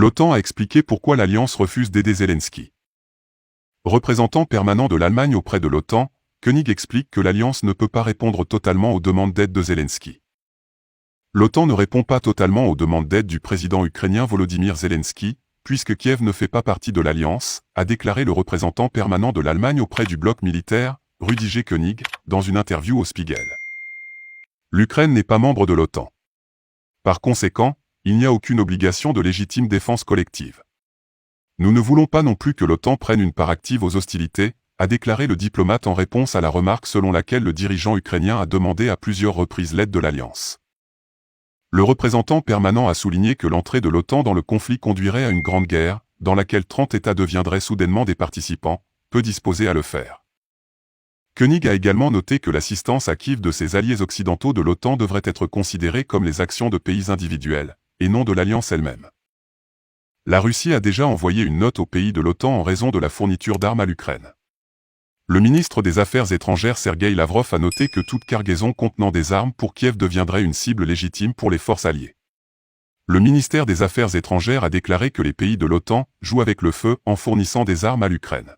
L'OTAN a expliqué pourquoi l'Alliance refuse d'aider Zelensky. Représentant permanent de l'Allemagne auprès de l'OTAN, Koenig explique que l'Alliance ne peut pas répondre totalement aux demandes d'aide de Zelensky. L'OTAN ne répond pas totalement aux demandes d'aide du président ukrainien Volodymyr Zelensky, puisque Kiev ne fait pas partie de l'Alliance, a déclaré le représentant permanent de l'Allemagne auprès du bloc militaire, Rudiger Koenig, dans une interview au Spiegel. L'Ukraine n'est pas membre de l'OTAN. Par conséquent, il n'y a aucune obligation de légitime défense collective. Nous ne voulons pas non plus que l'OTAN prenne une part active aux hostilités, a déclaré le diplomate en réponse à la remarque selon laquelle le dirigeant ukrainien a demandé à plusieurs reprises l'aide de l'Alliance. Le représentant permanent a souligné que l'entrée de l'OTAN dans le conflit conduirait à une grande guerre, dans laquelle 30 États deviendraient soudainement des participants, peu disposés à le faire. Koenig a également noté que l'assistance à Kiev de ses alliés occidentaux de l'OTAN devrait être considérée comme les actions de pays individuels, et non de l'Alliance elle-même. La Russie a déjà envoyé une note aux pays de l'OTAN en raison de la fourniture d'armes à l'Ukraine. Le ministre des Affaires étrangères Sergueï Lavrov a noté que toute cargaison contenant des armes pour Kiev deviendrait une cible légitime pour les forces alliées. Le ministère des Affaires étrangères a déclaré que les pays de l'OTAN jouent avec le feu en fournissant des armes à l'Ukraine.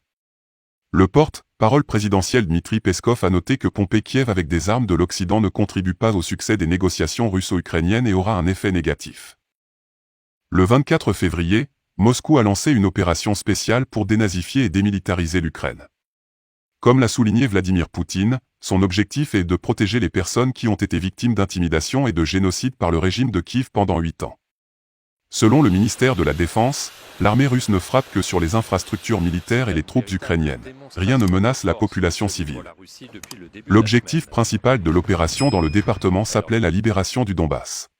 Le porte-parole présidentiel Dmitri Peskov a noté que pomper Kiev avec des armes de l'Occident ne contribue pas au succès des négociations russo-ukrainiennes et aura un effet négatif. Le 24 février, Moscou a lancé une opération spéciale pour dénazifier et démilitariser l'Ukraine. Comme l'a souligné Vladimir Poutine, son objectif est de protéger les personnes qui ont été victimes d'intimidation et de génocide par le régime de Kiev pendant 8 ans. Selon le ministère de la Défense, l'armée russe ne frappe que sur les infrastructures militaires et les troupes ukrainiennes. Rien ne menace la population civile. L'objectif principal de l'opération dans le département s'appelait la libération du Donbass.